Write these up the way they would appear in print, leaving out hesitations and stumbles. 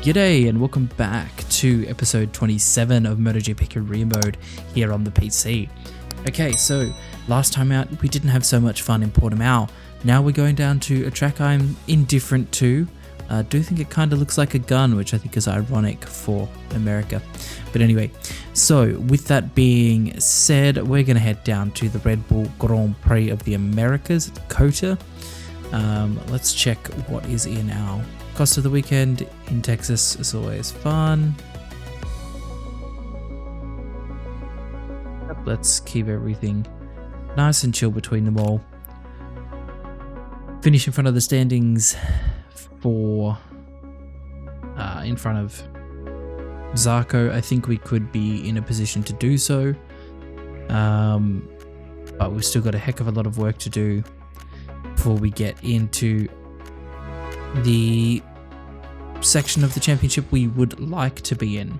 G'day and welcome back to episode 27 of MotoGP Career Mode here on the PC. Okay, so last time out we didn't have so much fun in Portimao. Now we're going down to a track I'm indifferent to. I do think it kind of looks like a gun, which I think is ironic for America. But anyway, so with that being said, we're going to head down to the Red Bull Grand Prix of the Americas at COTA. Let's check what is in our cost of the weekend in Texas. Is always fun. Let's keep everything nice and chill between them all. Finish in front of the standings for in front of Zarco. I think we could be in a position to do so, but we've still got a heck of a lot of work to do before we get into the section of the championship we would like to be in.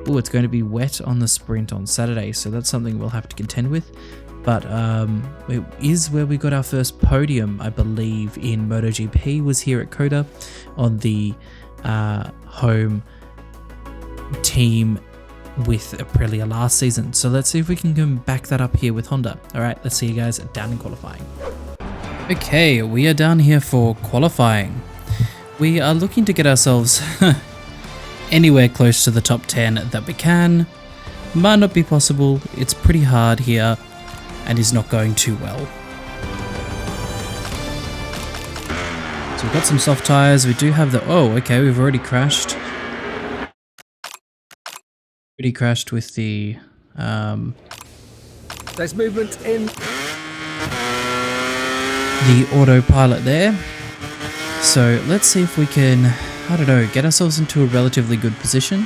Oh, it's going to be wet on the sprint on Saturday, so that's something we'll have to contend with. But it is where we got our first podium, I believe, in MotoGP, was here at COTA on the home team with Aprilia last season. So let's see if we can back that up here with Honda. All right, let's see you guys down in qualifying. Okay, we are down here for qualifying. We are looking to get ourselves anywhere close to the top 10 that we can. Might not be possible. It's pretty hard here and is not going too well. So we've got some soft tires. We do have the... Oh, okay, we've already crashed. Already crashed with the... There's movement in... the autopilot there. So let's see if we can, I don't know, get ourselves into a relatively good position.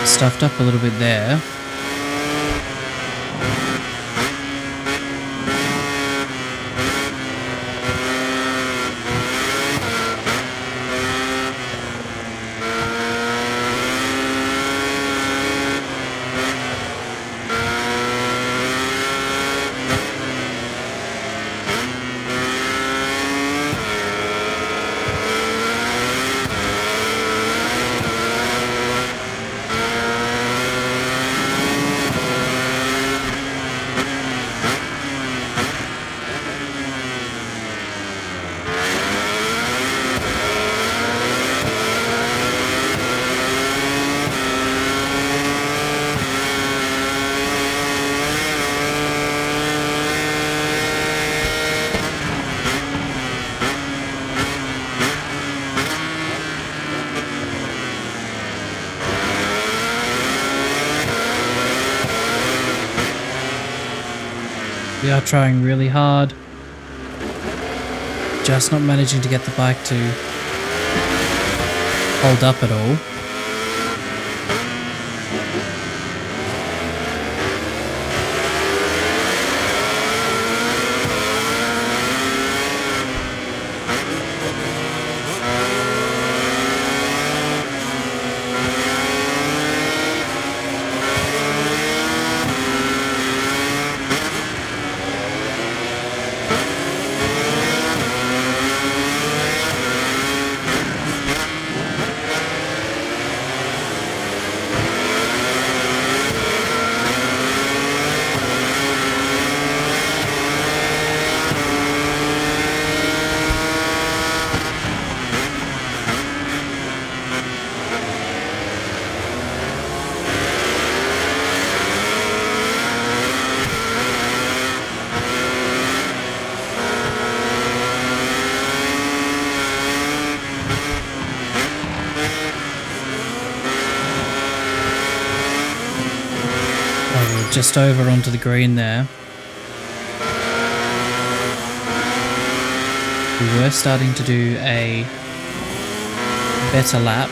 Stuffed up a little bit there. We are trying really hard, just not managing to get the bike to hold up at all. Just over onto the green there. We were starting to do a better lap.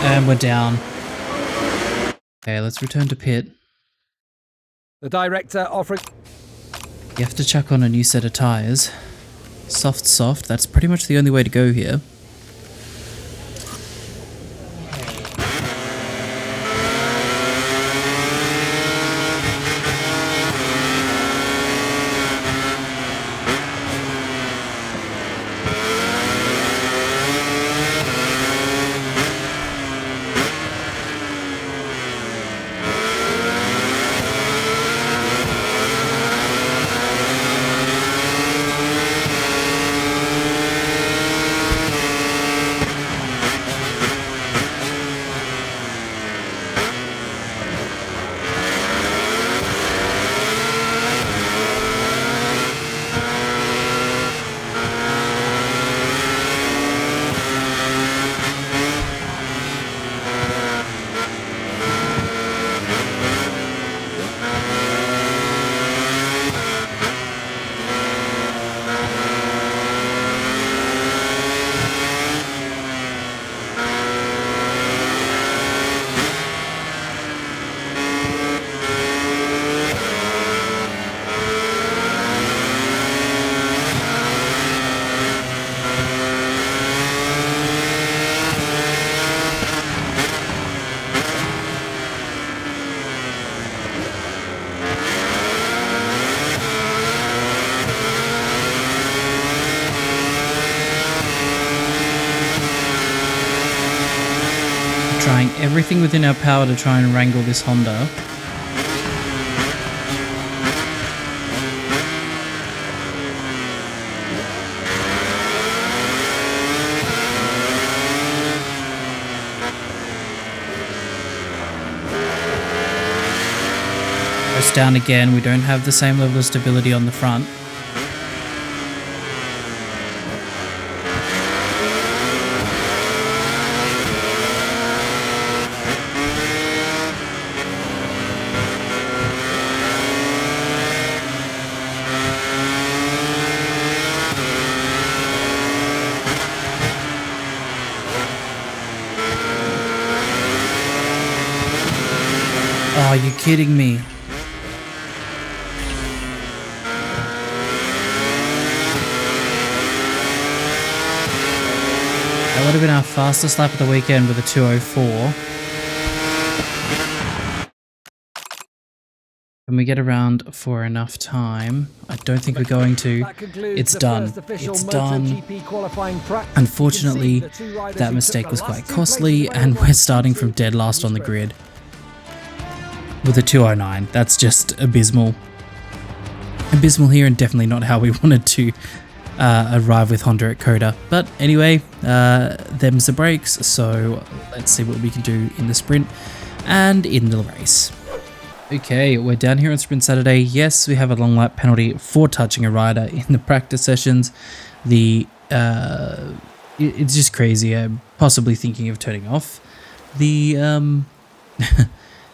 And we're down. Okay, let's return to pit. The director offering... You have to chuck on a new set of tyres. Soft, that's pretty much the only way to go here. Trying everything within our power to try and wrangle this Honda. Goes down again. We don't have the same level of stability on the front. Oh, are you kidding me? That would have been our fastest lap of the weekend with a 2:04. Can we get around for enough time? I don't think we're going to. It's done. It's done. Unfortunately, that mistake was quite costly, and we're starting from dead last on the grid with a 2:09. That's just abysmal. Abysmal here, and definitely not how we wanted to arrive with Honda at COTA. But anyway, them's the breaks, so let's see what we can do in the sprint and in the race. Okay, we're down here on Sprint Saturday. Yes, we have a long lap penalty for touching a rider in the practice sessions. It's just crazy. I'm possibly thinking of turning off the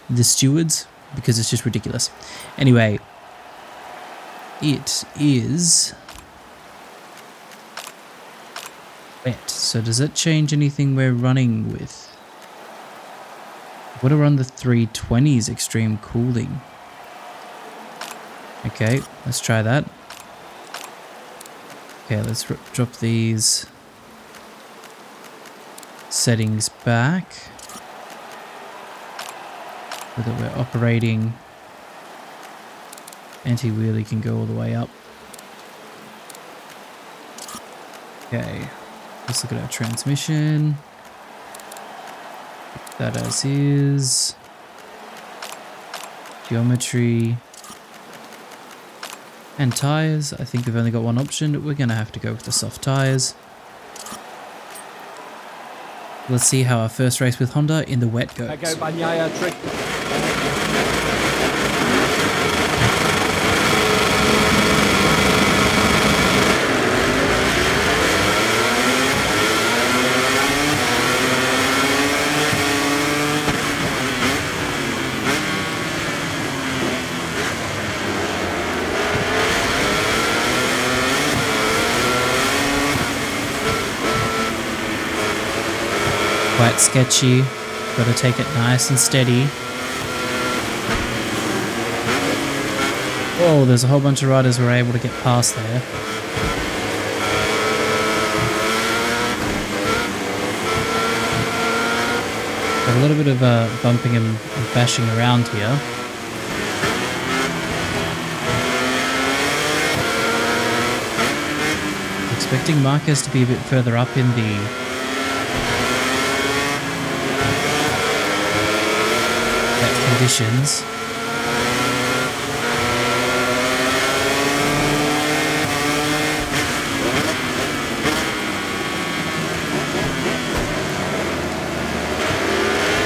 the stewards because it's just ridiculous. Anyway, it is wet. So does that change anything we're running with? What to run the 320s extreme cooling. Okay, let's try that. Okay, let's drop these settings back so that we're operating. Anti-wheelie can go all the way up. Okay, let's look at our transmission. That as is. Geometry. And tires. I think we've only got one option. We're going to have to go with the soft tires. Let's see how our first race with Honda in the wet goes. sketchy. Got to take it nice and steady. Oh, there's a whole bunch of riders who were able to get past there. Got a little bit of bumping and bashing around here. Expecting Marquez to be a bit further up in the conditions.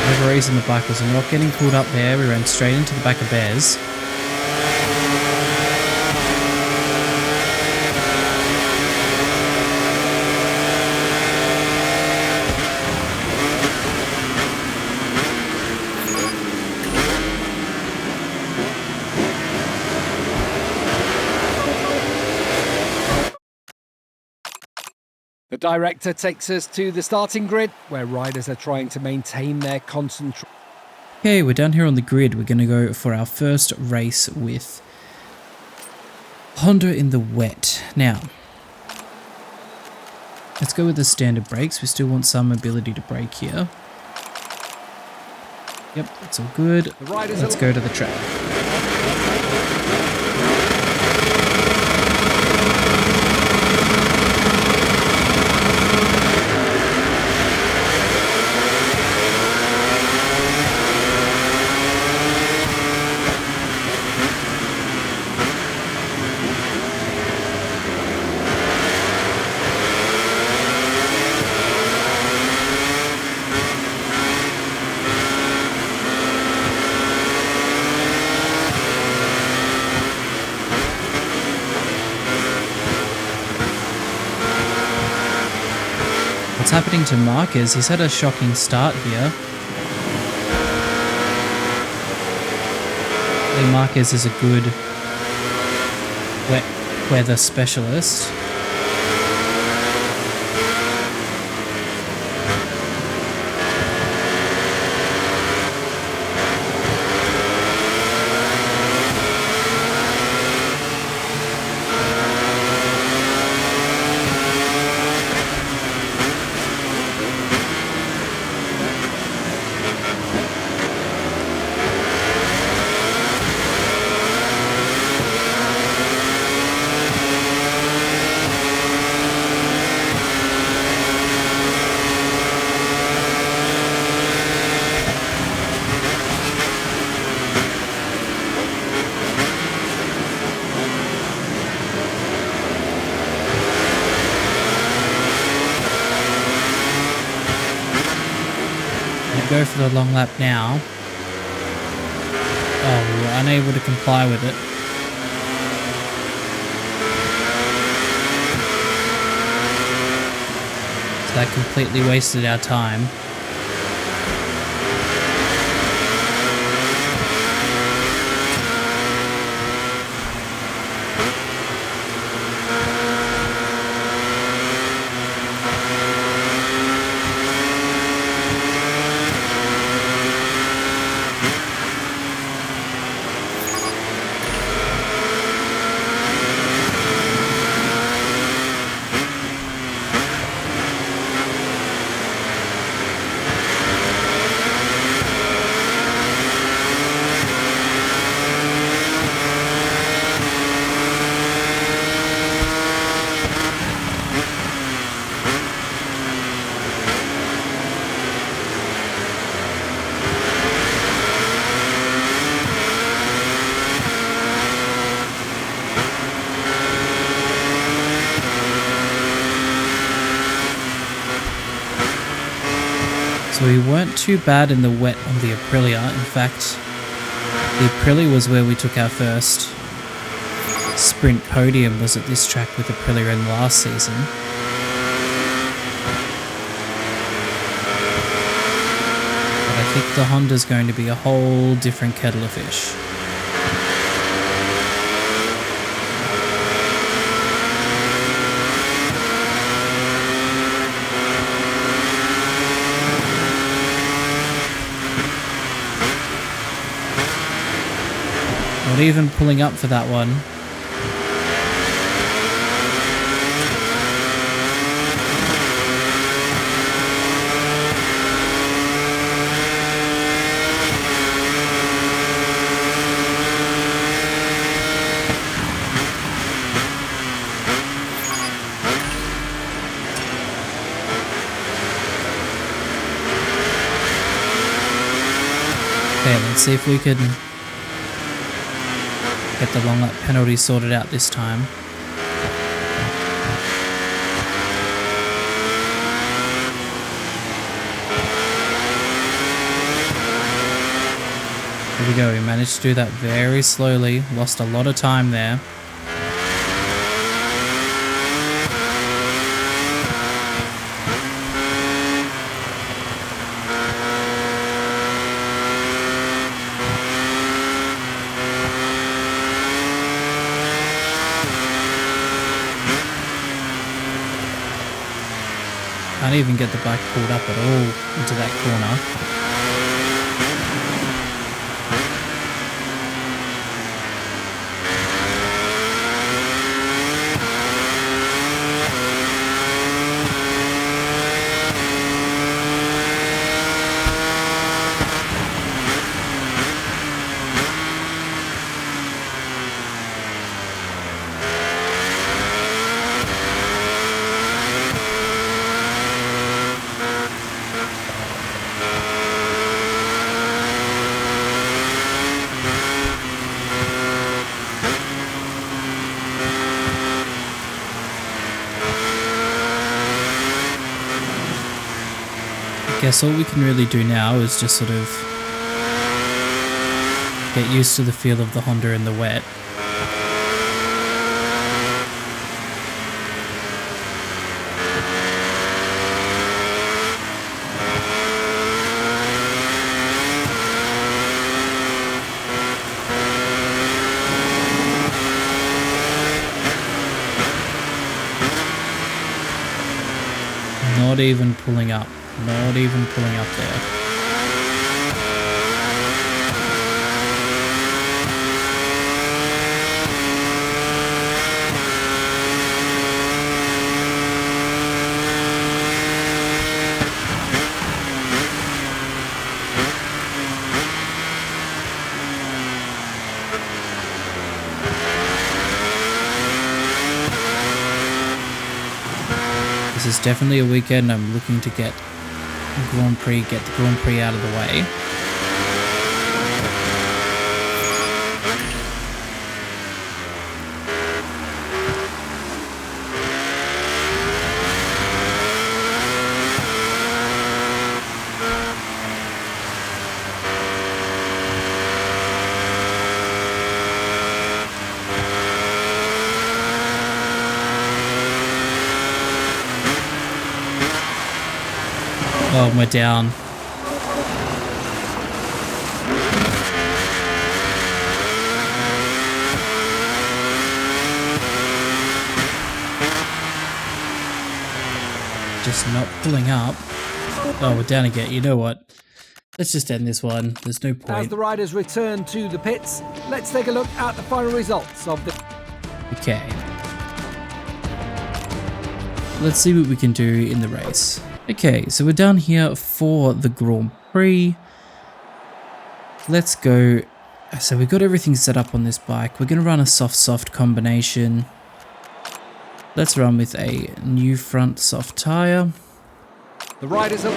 Whatever reason the bike was not getting pulled up there, we ran straight into the back of Bez. The director takes us to the starting grid, where riders are trying to maintain their concentration. Okay, we're down here on the grid. We're going to go for our first race with Honda in the wet. Now, let's go with the standard brakes. We still want some ability to brake here. Yep, that's all good. Let's go to the track. What's happening to Marquez? He's had a shocking start here. I think Marquez is a good wet weather specialist. Go for the long lap now. Oh, we were unable to comply with it. So that completely wasted our time. So we weren't too bad in the wet on the Aprilia. In fact, the Aprilia was where we took our first sprint podium, was at this track with Aprilia in last season. But I think the Honda's going to be a whole different kettle of fish. Not even pulling up for that one. Okay, let's see if we can get the long lap penalty sorted out this time. Here we go, we managed to do that very slowly, lost a lot of time there. Can't even get the bike pulled up at all into that corner. I guess all we can really do now is just sort of get used to the feel of the Honda in the wet. Not even pulling up. Not even pulling up there. This is definitely a weekend I'm looking to get the Grand Prix out of the way. Oh, we're down. Just not pulling up. Oh, we're down again. You know what? Let's just end this one. There's no point. As the riders return to the pits, let's take a look at the final results of the... Okay. Let's see what we can do in the race. Okay, so we're down here for the Grand Prix. Let's go. So we've got everything set up on this bike. We're going to run a soft combination. Let's run with a new front soft tyre. The riders are...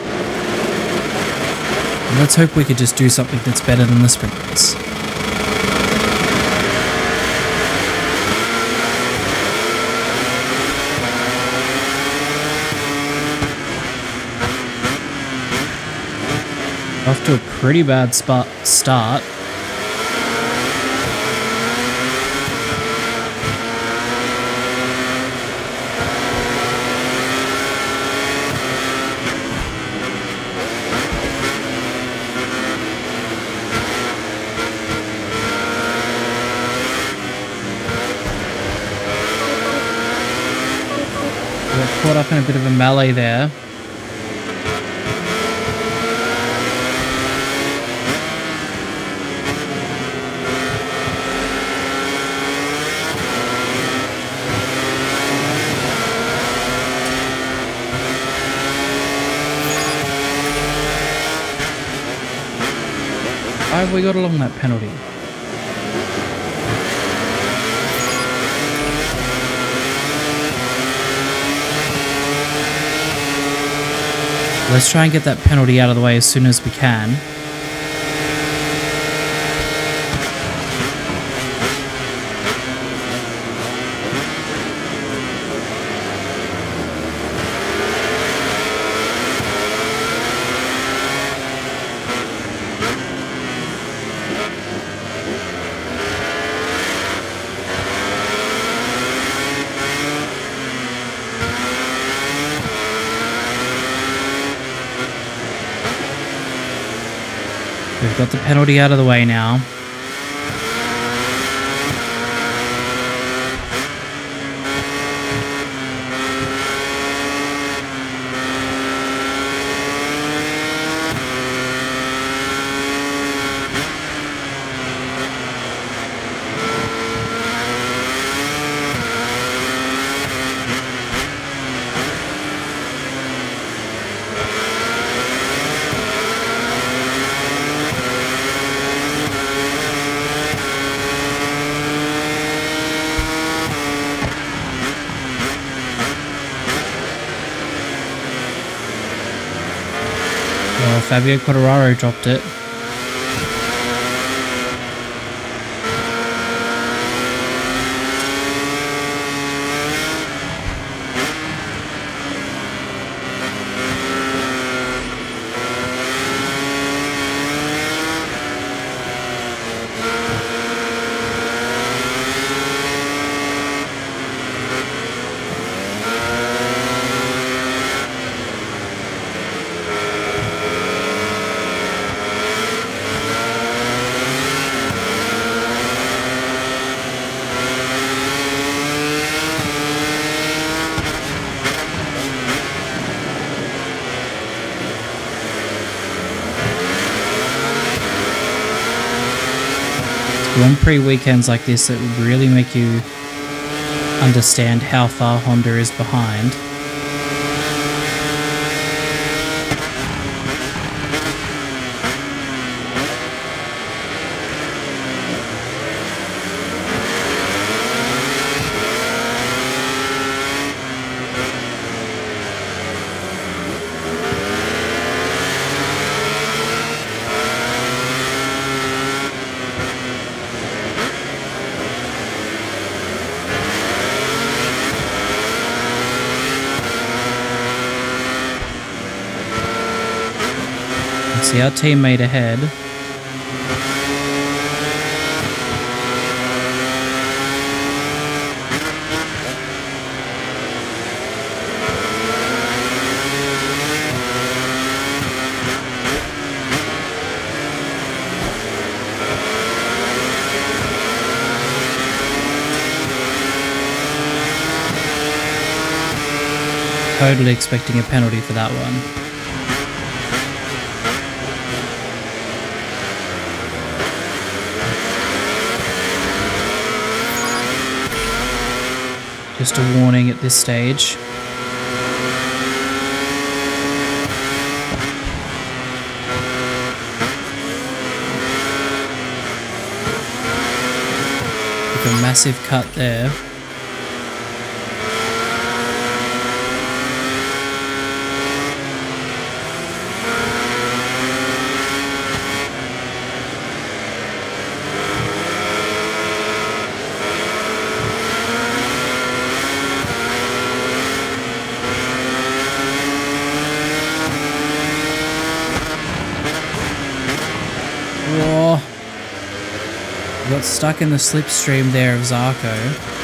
And let's hope we could just do something that's better than the sprint race. Off to a pretty bad start. We're caught up in a bit of a melee there. Why have we got along that penalty? Let's try and get that penalty out of the way as soon as we can. We've got the penalty out of the way now. Well, Fabio Quartararo dropped it. Grand Prix weekends like this that really make you understand how far Honda is behind. See our teammate ahead. Totally expecting a penalty for that one. Just a warning at this stage. With a massive cut there. Whoa. Got stuck in the slipstream there of Zarco.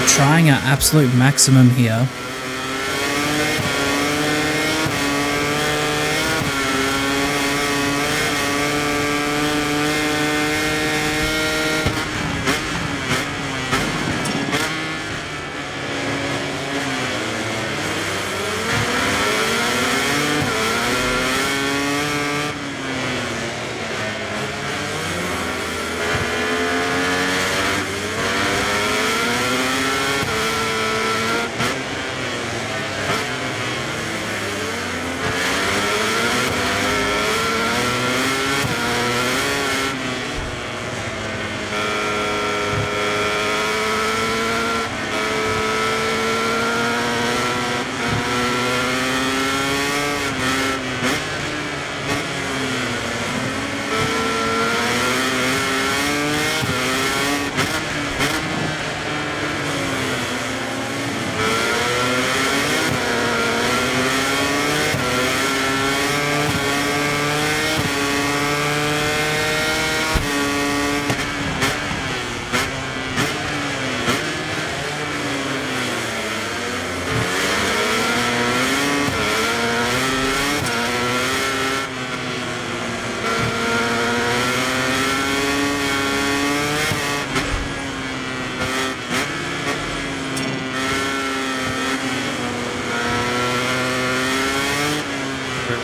trying our absolute maximum here.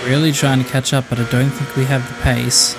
Really trying to catch up, but I don't think we have the pace.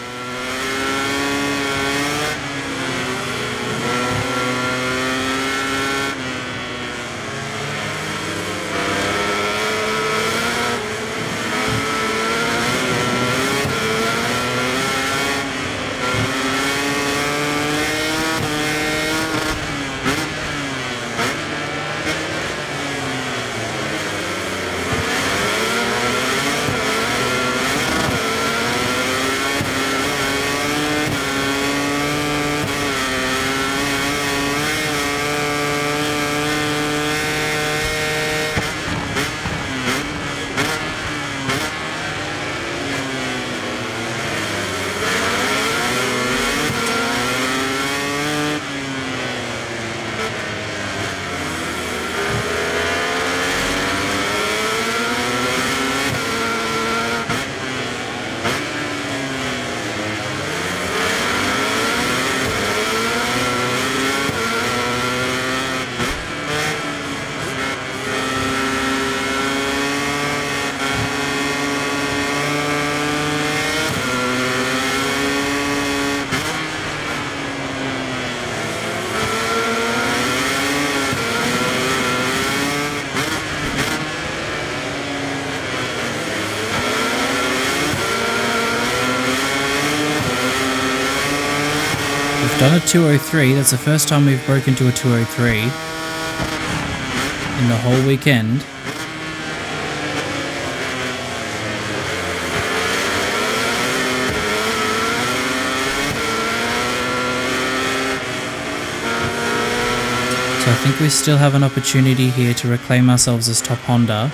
Done a 203, that's the first time we've broken to a 203 in the whole weekend. So I think we still have an opportunity here to reclaim ourselves as top Honda.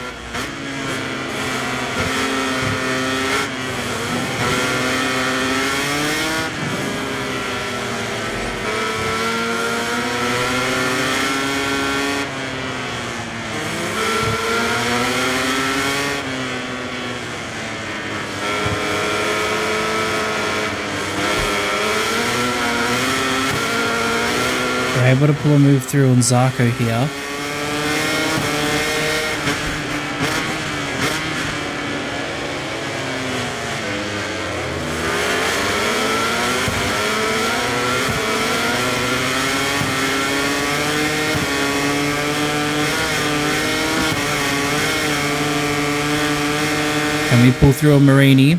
We're able to pull a move through on Zarco here. Can we pull through a Marini?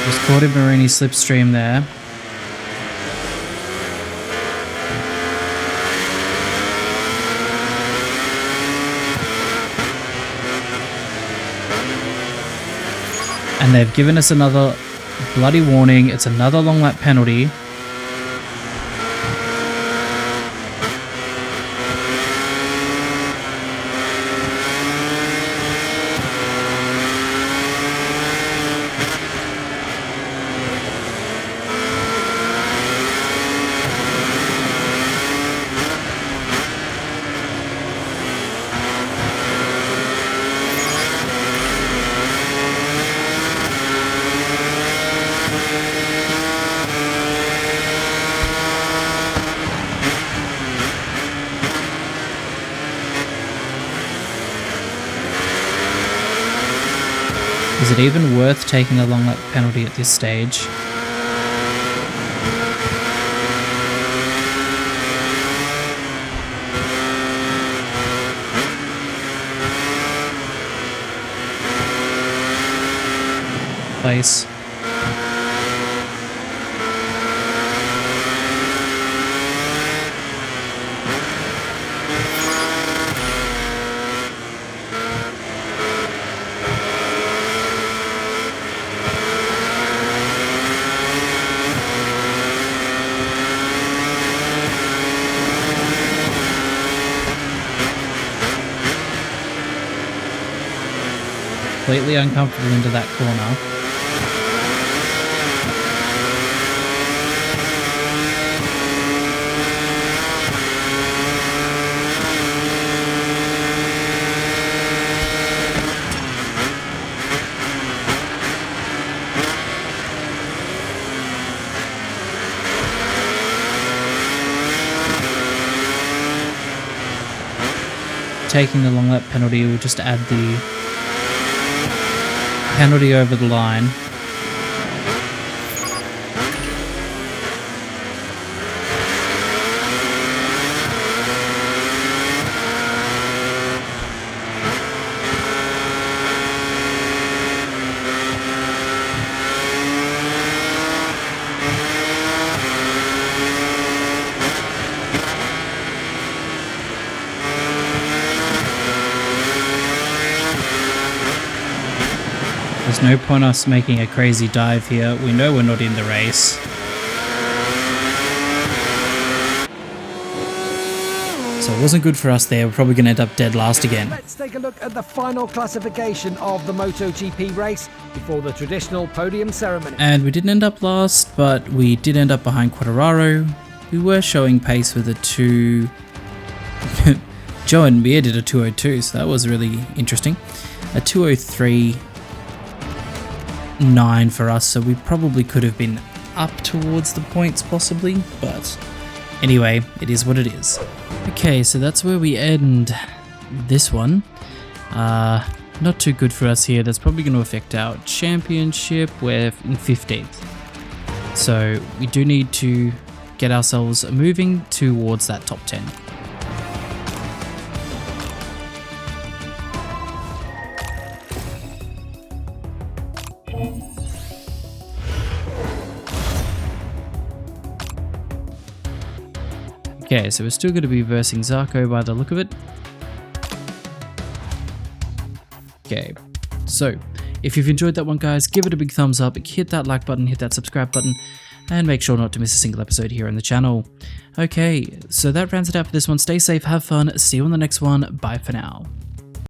Just caught a Marini slipstream there. And they've given us another bloody warning. It's another long lap penalty. Is it even worth taking a long lap penalty at this stage? Place. Completely uncomfortable into that corner. Taking the long lap penalty will just add the penalty over the line. There's no point us making a crazy dive here. We know we're not in the race. So it wasn't good for us there. We're probably going to end up dead last again. Let's take a look at the final classification of the MotoGP race before the traditional podium ceremony. And we didn't end up last, but we did end up behind Quartararo. We were showing pace with a 2... Joe and Mir did a 2:02, so that was really interesting. A 2:03.9 for us, so we probably could have been up towards the points possibly, but anyway, it is what it is. Okay, so that's where we end this one. Not too good for us here. That's probably going to affect our championship. We're in 15th. So we do need to get ourselves moving towards that top 10. Okay, so we're still going to be versing Zarco by the look of it. Okay, so if you've enjoyed that one, guys, give it a big thumbs up, hit that like button, hit that subscribe button, and make sure not to miss a single episode here on the channel. Okay, so that rounds it out for this one. Stay safe, have fun, see you on the next one, bye for now.